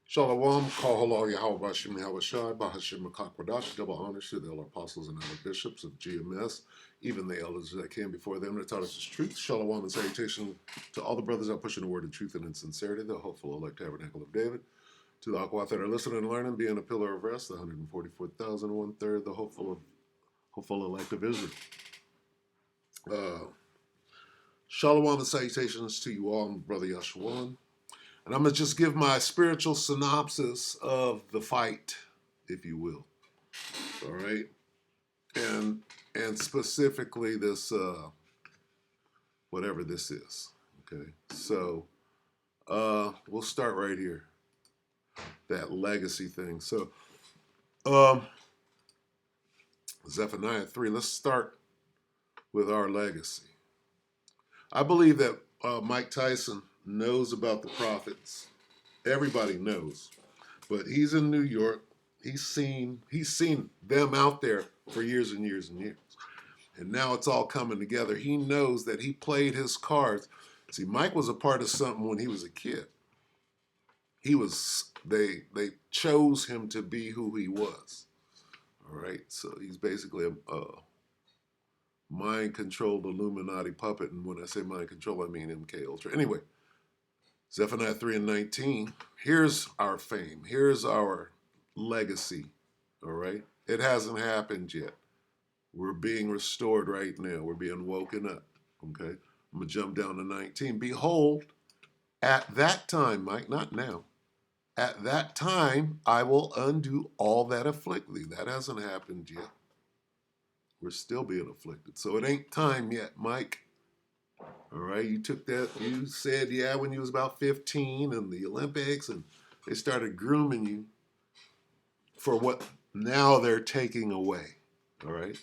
Shalom, call halal Yahweh Bashim Yahweh Shai, Bahashim Makakwadash, double honors to the elder apostles and elder bishops of GMS, even the elders that came before them that taught us the truth. Shalom and salutation to all the brothers out pushing the word of truth and in sincerity, the hopeful elect tabernacle of David. To the Akwat that are listening and learning, being a pillar of rest, the 144,000, one third, the hopeful elect of Israel. Uh, Shalom and salutations to you all, Brother Yashawan. And I'm going to just give my spiritual synopsis of the fight, if you will. All right. And specifically this, whatever this is. Okay. So we'll start right here. That legacy thing. So Zephaniah 3, let's start with our legacy. I believe that Mike Tyson knows about the prophets. Everybody knows. But he's in New York. He's seen them out there for years and years and years. And now it's all coming together. He knows that he played his cards. See, Mike was a part of something when he was a kid. They chose him to be who he was. All right. So he's basically a mind-controlled Illuminati puppet. And when I say mind-control, I mean MK Ultra. Anyway, Zephaniah 3 and 19. Here's our fame. Here's our legacy. All right. It hasn't happened yet. We're being restored right now. We're being woken up. Okay. I'm going to jump down to 19. Behold, at that time, Mike, not now, at that time, I will undo all that afflict thee. That hasn't happened yet. We're still being afflicted. So it ain't time yet, Mike. All right. You took that, you said, yeah, when you was about 15 and the Olympics, and they started grooming you for what now they're taking away. All right.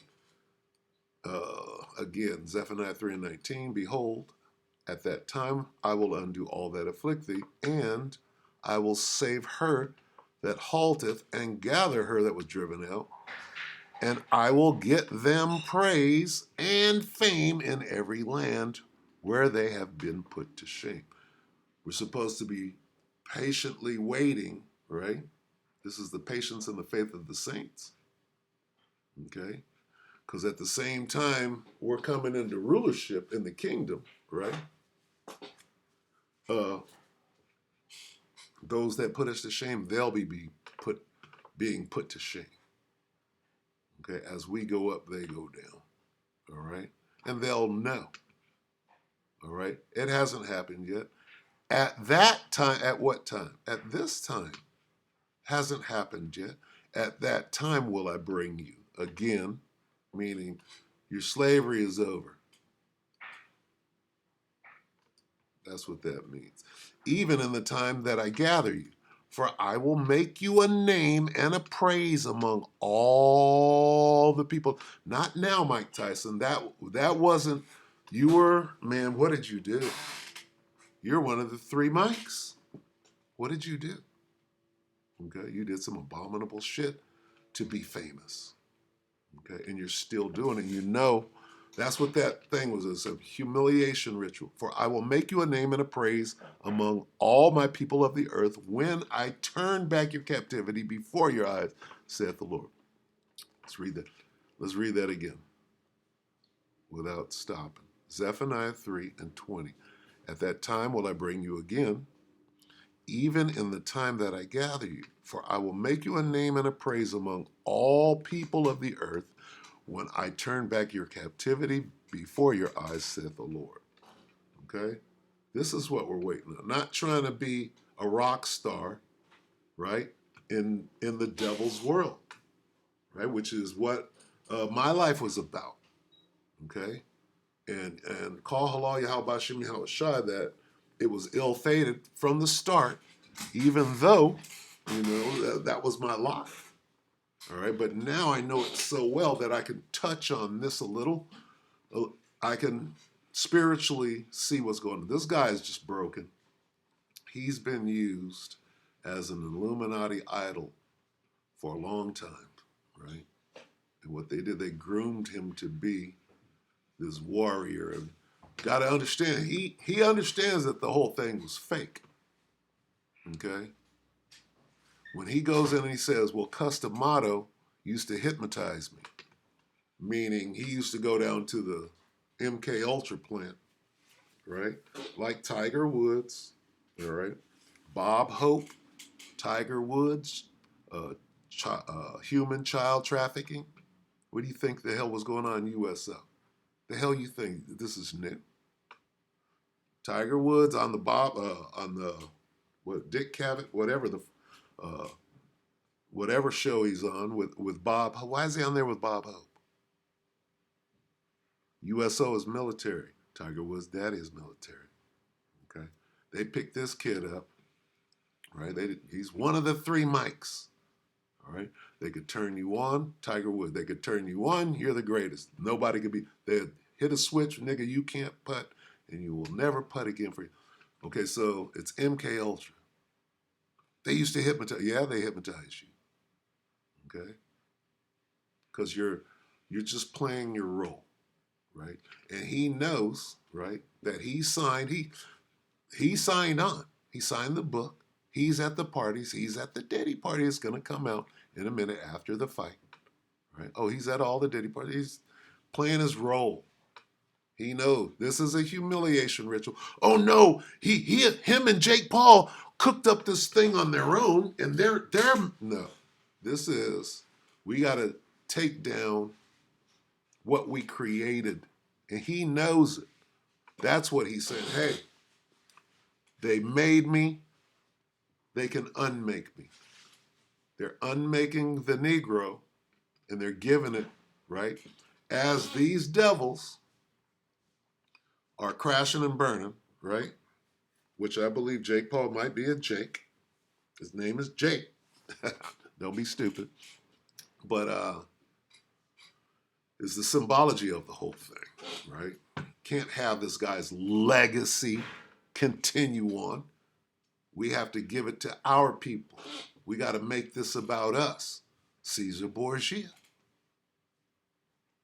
Again, Zephaniah 3 and 19, behold, at that time I will undo all that afflict thee, and I will save her that halteth, and gather her that was driven out, and I will get them praise and fame in every land where they have been put to shame. We're supposed to be patiently waiting, right? This is the patience and the faith of the saints, okay? Because at the same time, we're coming into rulership in the kingdom, right? Those that put us to shame, they'll be being put to shame. Okay, as we go up, they go down. All right, and they'll know. All right, it hasn't happened yet. At that time, at what time? At this time, hasn't happened yet. At that time will I bring you again, meaning your slavery is over. That's what that means. Even in the time that I gather you, for I will make you a name and a praise among all the people. Not now, Mike Tyson. That wasn't. You were, man. What did you do? You're one of the three Mikes. What did you do? Okay, you did some abominable shit to be famous. Okay, and you're still doing it. You know that's what that thing was. It's a humiliation ritual. For I will make you a name and a praise among all my people of the earth when I turn back your captivity before your eyes, saith the Lord. Let's read that. Let's read that again without stopping. Zephaniah 3 and 20. At that time will I bring you again, even in the time that I gather you. For I will make you a name and a praise among all people of the earth when I turn back your captivity before your eyes, saith the Lord. Okay? This is what we're waiting on. Not trying to be a rock star, right? In the devil's world, right? Which is what my life was about. Okay? And call halal Yahweh Bashim Yahweh Shai that it was ill-fated from the start, even though, that was my life. All right, but now I know it so well that I can touch on this a little. I can spiritually see what's going on. This guy is just broken. He's been used as an Illuminati idol for a long time, right? And what they did, they groomed him to be this warrior. And got to understand, he understands that the whole thing was fake. Okay? When he goes in and he says, well, Customato used to hypnotize me, meaning he used to go down to the MK Ultra plant, right? Like Tiger Woods, all right? Bob Hope, Tiger Woods, human child trafficking. What do you think the hell was going on in USO? The hell you think this is new? Tiger Woods on the Dick Cavett, uh, whatever show he's on with Bob. Why is he on there with Bob Hope? USO is military. Tiger Woods' daddy is military. Okay, they picked this kid up, right? He's one of the three Mikes. All right, they could turn you on, Tiger Woods. They could turn you on. You're the greatest. Nobody could be. They hit a switch, nigga. You can't putt, and you will never putt again for you. Okay, so it's MK Ultra. They used to hypnotize. Yeah, they hypnotize you. Okay, because you're just playing your role, right? And he knows, right, that he signed on. He signed the book. He's at the parties. He's at the Diddy party. It's going to come out in a minute after the fight, right? Oh, he's at all the Diddy parties. He's playing his role. He knows this is a humiliation ritual. Oh no, him and Jake Paul cooked up this thing on their own, and they're no. This is we got to take down what we created, and he knows it. That's what he said. Hey, they made me. They can unmake me. They're unmaking the Negro, and they're giving it, right, as these devils are crashing and burning, right, which I believe Jake Paul might be a Jake. His name is Jake. Don't be stupid. But it's the symbology of the whole thing, right? Can't have this guy's legacy continue on. We have to give it to our people. We got to make this about us. Caesar Borgia.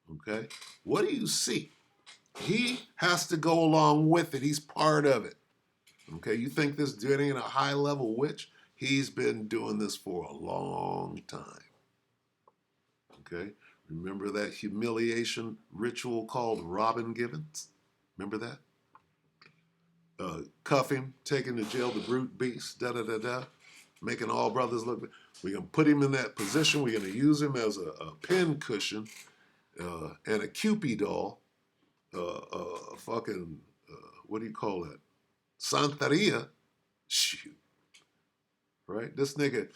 Okay? What do you see? He has to go along with it. He's part of it. Okay? You think this dude ain't a high-level witch? He's been doing this for a long time. Okay? Remember that humiliation ritual called Robin Givens? Remember that? Cuff him, take him to jail, the brute beast, da-da-da-da, making all brothers look. We're going to put him in that position. We're going to use him as a pin cushion and a Cupid doll, what do you call that? Santeria. Shoot. Right? This nigga,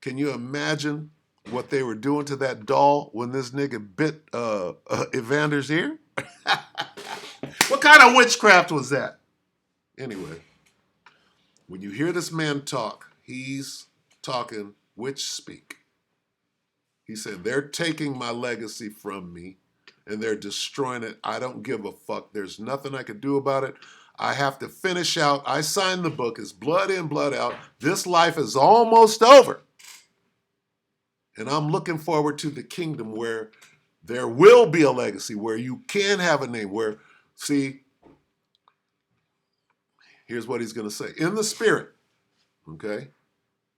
can you imagine what they were doing to that doll when this nigga bit Evander's ear? What kind of witchcraft was that? Anyway, when you hear this man talk, he's talking witch speak. He said, they're taking my legacy from me and they're destroying it. I don't give a fuck. There's nothing I can do about it. I have to finish out. I signed the book. It's blood in, blood out. This life is almost over. And I'm looking forward to the kingdom where there will be a legacy, where you can have a name, where, see, here's what he's going to say. In the spirit, okay,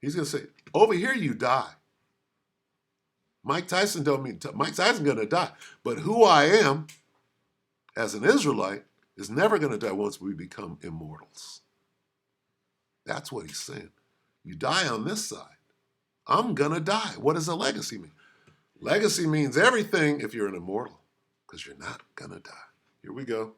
he's going to say, over here you die. Mike Tyson don't mean, Mike Tyson going to die. But who I am as an Israelite is never going to die once we become immortals. That's what he's saying. You die on this side. I'm going to die. What does a legacy mean? Legacy means everything if you're an immortal, because you're not going to die. Here we go.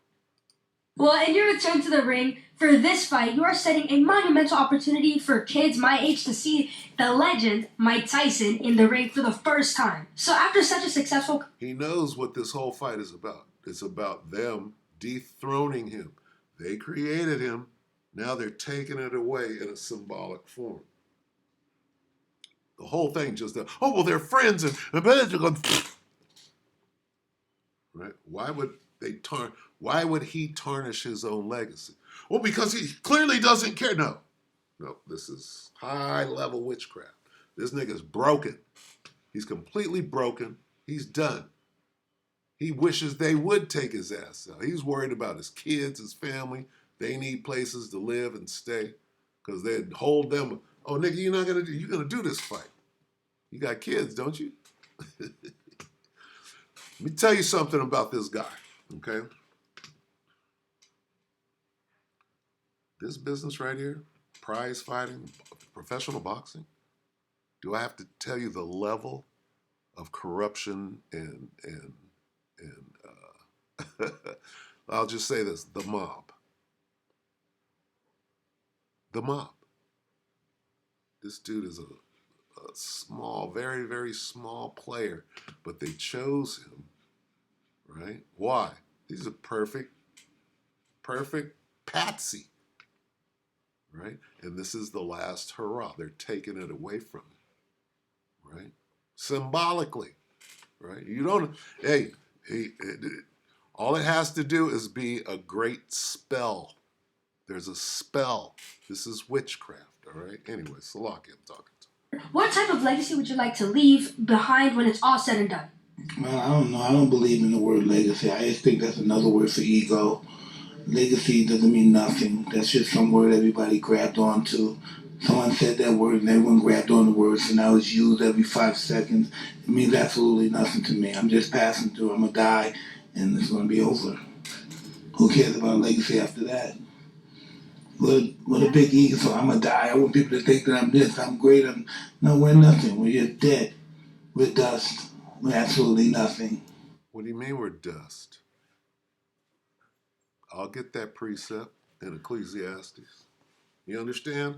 Well, in your return to the ring for this fight, you are setting a monumental opportunity for kids my age to see the legend Mike Tyson in the ring for the first time. So after such a successful... He knows what this whole fight is about. It's about them dethroning him. They created him. Now they're taking it away in a symbolic form. The whole thing just, oh, well, they're friends. And right? Why would he tarnish his own legacy? Well, because he clearly doesn't care. No, this is high-level witchcraft. This nigga's broken. He's completely broken. He's done. He wishes they would take his ass out. He's worried about his kids, his family. They need places to live and stay because they'd hold them. Oh, nigga, you're gonna do this fight. You got kids, don't you? Let me tell you something about this guy, okay? This business right here, prize fighting, professional boxing, do I have to tell you the level of corruption and I'll just say this: the mob, the mob. This dude is a small, very very small player, but they chose him, right? Why? He's a perfect patsy, right? And this is the last hurrah. They're taking it away from him, right? Symbolically, right? You don't. Hey, all it has to do is be a great spell. There's a spell. This is witchcraft, all right? Anyway, Salaki, I'm talking to. What type of legacy would you like to leave behind when it's all said and done? Well, I don't know. I don't believe in the word legacy. I just think that's another word for ego. Legacy doesn't mean nothing. That's just some word everybody grabbed onto. Someone said that word and everyone grabbed on the word, so now it's used every 5 seconds. It means absolutely nothing to me. I'm just passing through. I'm going to die, and it's going to be over. Who cares about legacy after that? What a big ego. So I'm going to die. I want people to think that I'm this, I'm great. No, we're nothing. We're just dead. We're dust. We're absolutely nothing. What do you mean we're dust? I'll get that precept in Ecclesiastes. You understand?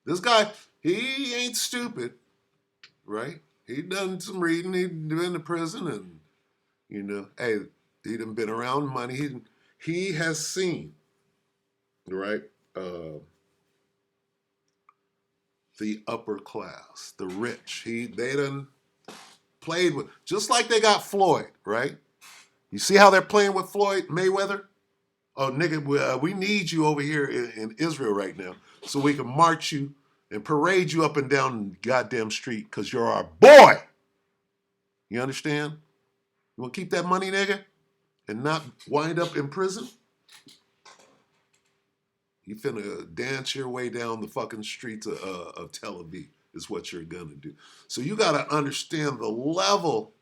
This guy, he ain't stupid, right? He done some reading. He'd been to prison, and hey, he done been around money. He has seen, right? The upper class, the rich. They done played with, just like they got Floyd, right? You see how they're playing with Floyd Mayweather? Oh, nigga, we need you over here in Israel right now so we can march you and parade you up and down the goddamn street because you're our boy. You understand? You want to keep that money, nigga, and not wind up in prison? You finna dance your way down the fucking streets of Tel Aviv is what you're gonna do. So you gotta understand the level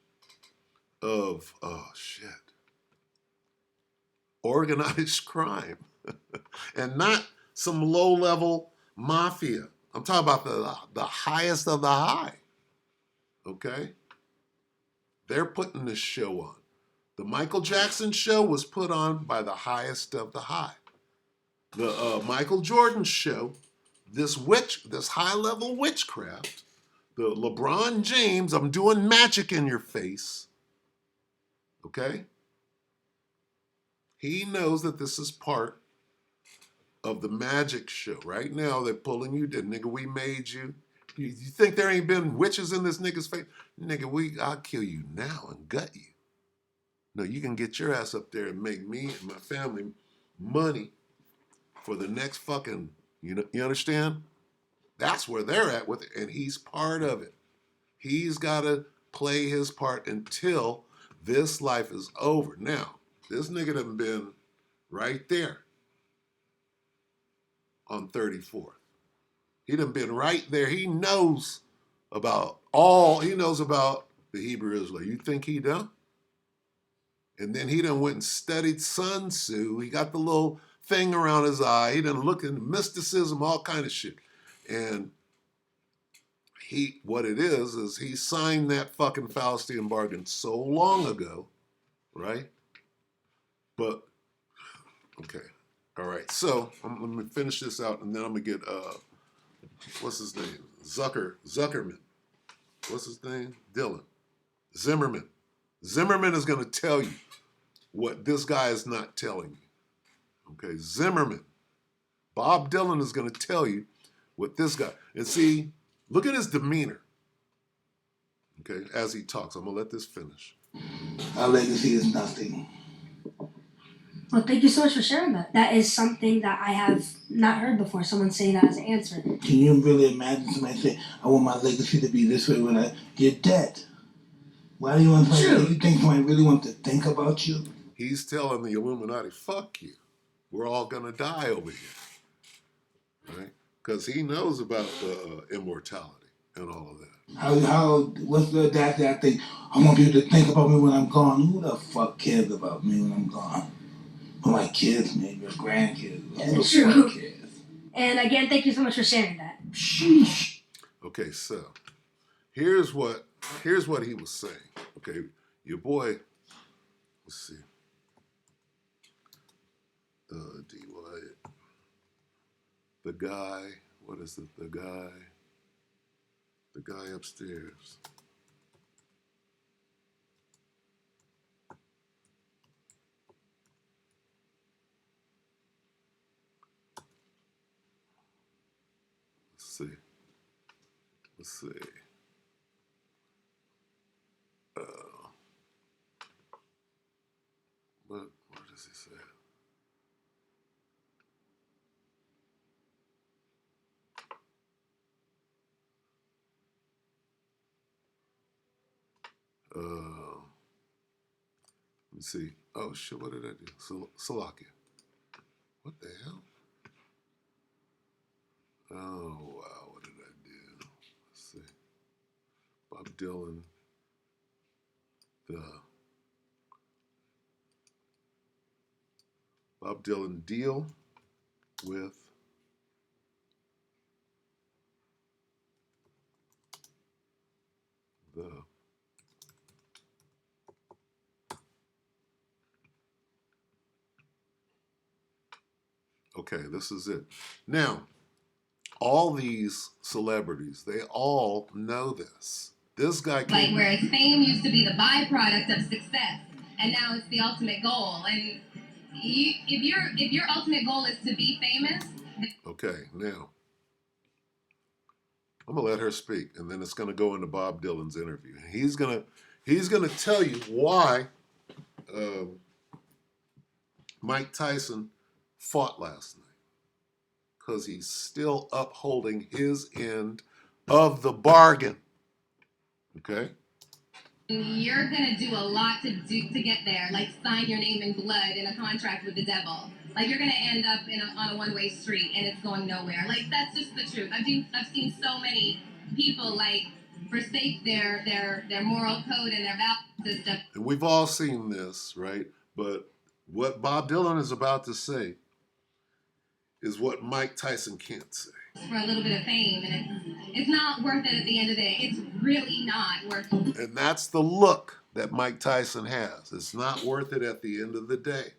of, oh shit, organized crime and not some low-level mafia. I'm talking about the highest of the high, okay? They're putting this show on. The Michael Jackson show was put on by the highest of the high. The Michael Jordan show, this high-level witchcraft, the LeBron James, I'm doing magic in your face, okay? He knows that this is part of the magic show. Right now, they're pulling you, nigga, we made you. You think there ain't been witches in this nigga's face? Nigga, I'll kill you now and gut you. No, you can get your ass up there and make me and my family money for the next fucking, you understand? That's where they're at with it, and he's part of it. He's got to play his part until this life is over. Now, this nigga done been right there on 34th. He done been right there. He knows about the Hebrew Israelite. You think he done? And then he done went and studied Sun Tzu. He got the little thing around his eye. He done looked into mysticism, all kind of shit. And what it is he signed that fucking Faustian bargain so long ago, right? But, okay. All right. So, let me finish this out, and then I'm going to get, what's his name? Zuckerman. What's his name? Dylan. Zimmerman. Zimmerman is going to tell you what this guy is not telling you. Okay, Zimmerman. Bob Dylan is going to tell you what this guy. And see, look at his demeanor. Okay, as he talks. I'm going to let this finish. Our legacy is nothing. Well, thank you so much for sharing that. That is something that I have not heard before, someone saying that as an answer. Can you really imagine somebody say, I want my legacy to be this way when you're dead? Why do you want somebody? You think somebody really wants to think about you? He's telling the Illuminati, fuck you. We're all going to die over here. Right? because he knows about immortality and all of that. What's the that thing? I want people to think about me when I'm gone. Who the fuck cares about me when I'm gone? Well, my kids, maybe, or grandkids. Who the True. fuck cares? And again, thank you so much for sharing that. Sheesh. Okay, so here's what he was saying. Okay, your boy. Let's see. D. Wyatt. The guy. What is it? The guy. The guy upstairs. Let's see. Let's see. What does he say? Let me see. Oh shit! What did I do? Salakia. What the hell? Oh wow! What did I do? Let's see. Bob Dylan. The Bob Dylan deal with the okay, this is it. Now, all these celebrities, they all know this. This guy like whereas fame used to be the byproduct of success, and now it's the ultimate goal. And if your ultimate goal is to be famous, okay, now I'm gonna let her speak, and then it's gonna go into Bob Dylan's interview. He's gonna tell you why Mike Tyson fought last night, because he's still upholding his end of the bargain. Okay. you're gonna do a lot to get there, like sign your name in blood in a contract with the devil. Like you're gonna end up on a one-way street and it's going nowhere. Like that's just the truth. I've seen so many people like forsake their moral code and their value system. And we've all seen this, right? But what Bob Dylan is about to say is what Mike Tyson can't say. For a little bit of fame, and it's not worth it at the end of the day. It's really not worth it. And that's the look that Mike Tyson has. It's not worth it at the end of the day.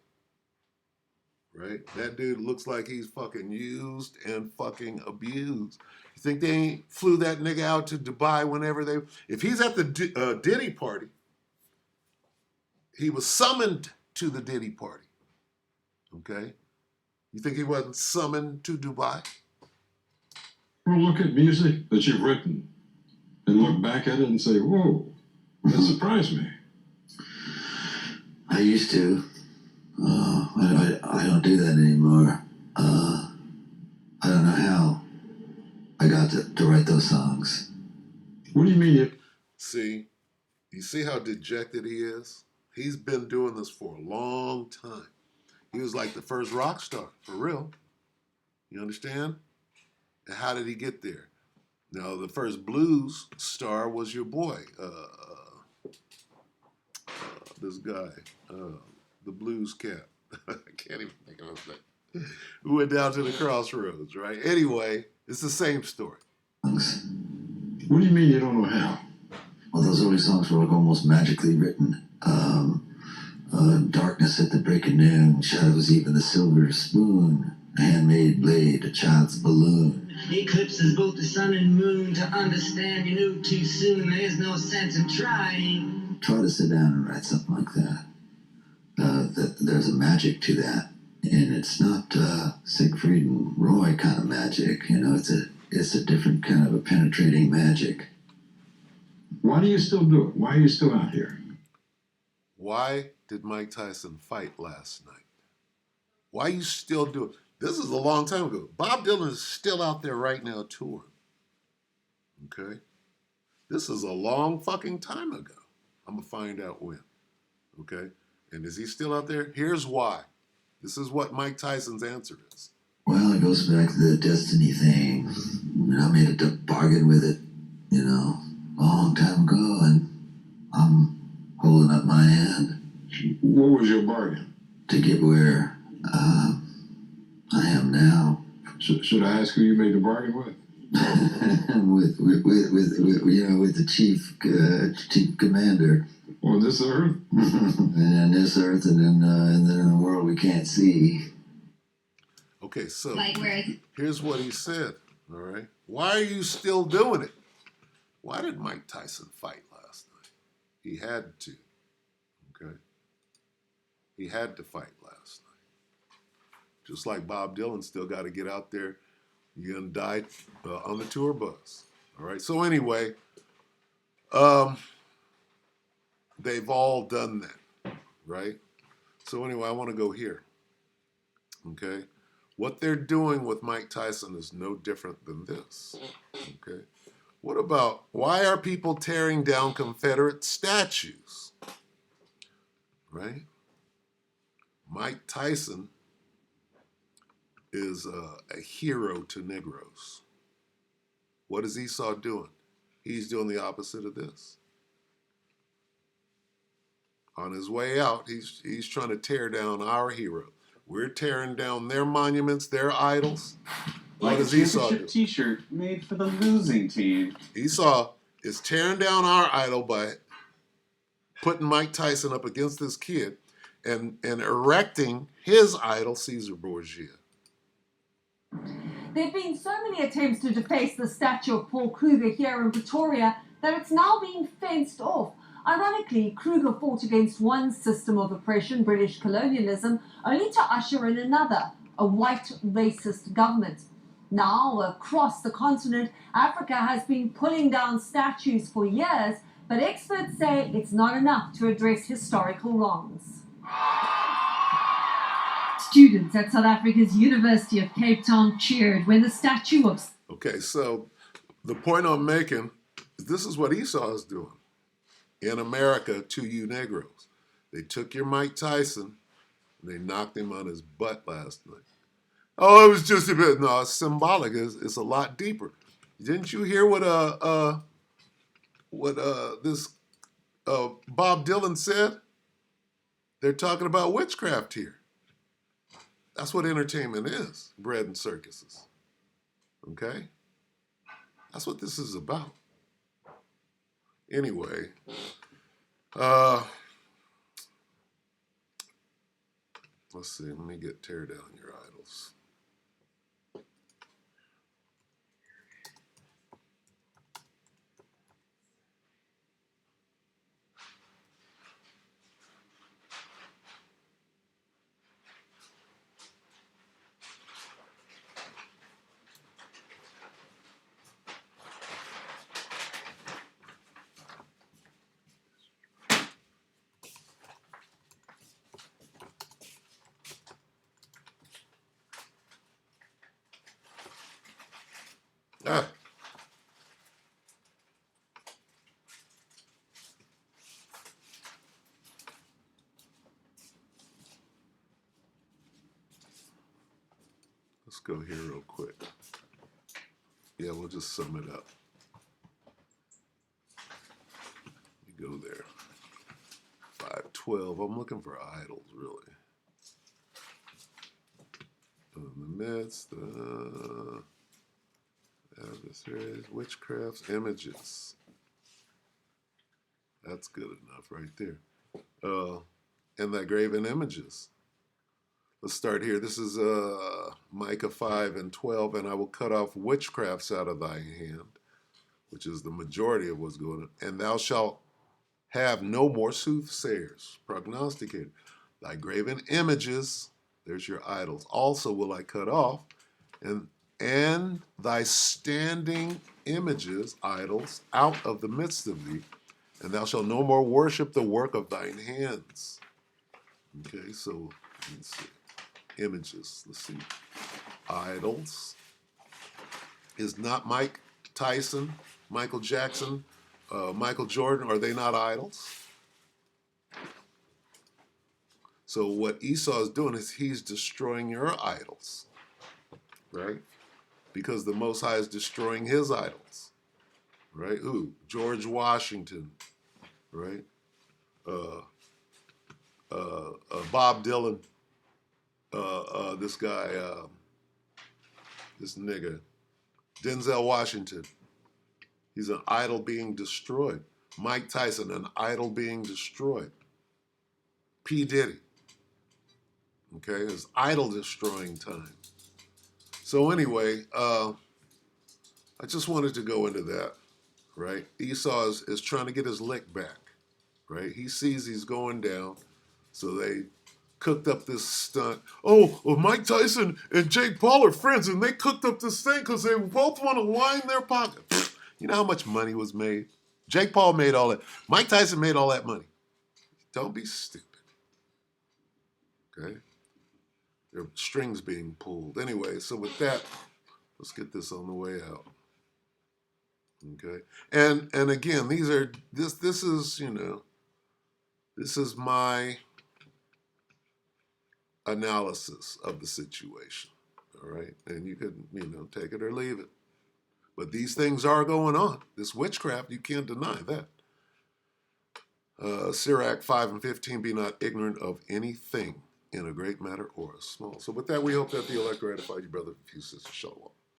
Right? That dude looks like he's fucking used and fucking abused. You think they ain't flew that nigga out to Dubai whenever they... If he's at the Diddy party, he was summoned to the Diddy party. Okay? You think he wasn't summoned to Dubai? Or look at music that you've written and look back at it and say, whoa, that surprised me. I used to. I don't do that anymore. I don't know how I got to write those songs. What do you mean? See? You see how dejected he is? He's been doing this for a long time. He was like the first rock star, for real. You understand? And how did he get there? Now, the first blues star was your boy, this guy, the blues cat. I can't even think of his name. Who went down to the crossroads, right? Anyway, it's the same story. What do you mean you don't know how? Well, those early songs were like almost magically written. Darkness at the break of noon, shadows even the silver spoon, a handmade blade, a child's balloon. Eclipses both the sun and moon. To understand you knew too soon. There's no sense in trying. Try to sit down and write something like that. There's a magic to that, and it's not Siegfried and Roy kind of magic. You know, it's a different kind of a penetrating magic. Why do you still do it? Why are you still out here? Why did Mike Tyson fight last night? Why you still do it? This is a long time ago. Bob Dylan is still out there right now touring. Okay? This is a long fucking time ago. I'm going to find out when. Okay? And is he still out there? Here's why. This is what Mike Tyson's answer is. Well, it goes back to the destiny thing. I made a bargain with it, a long time ago, and I'm holding up my hand. What was your bargain? To get where I am now. Should I ask who you made the bargain with? with the chief commander. On this earth? And on this earth, and then in the world we can't see. Okay, so Like where it's here's what he said. All right. Why are you still doing it? Why did Mike Tyson fight last night? He had to. Okay. He had to fight last night. Just like Bob Dylan still got to get out there. You're gonna die on the tour bus. All right. So anyway, they've all done that, right? So anyway, I want to go here. Okay. What they're doing with Mike Tyson is no different than this. Okay. What about why are people tearing down Confederate statues? Right? Mike Tyson is a hero to Negroes. What is Esau doing? He's doing the opposite of this. On his way out, he's trying to tear down our hero. We're tearing down their monuments, their idols. Like What a does Esau do? championship T-shirt made for the losing team. Esau is tearing down our idol by putting Mike Tyson up against this kid and erecting his idol, Caesar Borgia. There have been so many attempts to deface the statue of Paul Kruger here in Pretoria that it's now being fenced off. Ironically, Kruger fought against one system of oppression, British colonialism, only to usher in another, a white racist government. Now, across the continent, Africa has been pulling down statues for years, but experts say it's not enough to address historical wrongs. Students at South Africa's University of Cape Town cheered when the statue of... Okay, so the point I'm making is this is what Esau is doing in America to you Negroes. They took your Mike Tyson and they knocked him on his butt last night. Oh, it was just a bit. No, it's symbolic. It's a lot deeper. Didn't you hear what this Bob Dylan said? They're talking about witchcraft here. That's what entertainment is, bread and circuses. Okay? That's what this is about. Anyway, let's see. Let me tear down your idols. Ah. Let's go here real quick. Yeah, we'll just sum it up. You go there. 512. I'm looking for idols, really. In the midst, adversaries, witchcrafts, images. That's good enough right there. And the graven images. Let's start here. This is Micah 5:12. And I will cut off witchcrafts out of thy hand, which is the majority of what's going on. And thou shalt have no more soothsayers, prognosticators. Thy graven images, there's your idols, also will I cut off, and thy standing images, idols, out of the midst of thee, and thou shalt no more worship the work of thine hands. Okay, so let's see. Images, let's see. Idols. Is not Mike Tyson, Michael Jackson, Michael Jordan, are they not idols? So what Esau is doing is he's destroying your idols. right? Because the Most High is destroying his idols, right? Who? George Washington, right? Bob Dylan, this guy, this nigga, Denzel Washington. He's an idol being destroyed. Mike Tyson, an idol being destroyed. P. Diddy, okay, it's idol destroying time. So anyway, I just wanted to go into that, right? Esau is trying to get his lick back, right? He sees he's going down, so they cooked up this stunt. Oh, well, Mike Tyson and Jake Paul are friends, and they cooked up this thing because they both want to line their pocket. You know how much money was made? Jake Paul made all that. Mike Tyson made all that money. Don't be stupid. Okay? There are strings being pulled. Anyway, so with that, let's get this on the way out. Okay? And again, this is, this is my analysis of the situation. All right? And you can, take it or leave it. But these things are going on. This witchcraft, you can't deny that. Sirach 5:15, be not ignorant of anything in a great matter or a small. So with that, we hope that the elect ratified you, brother. Few sisters, shalom.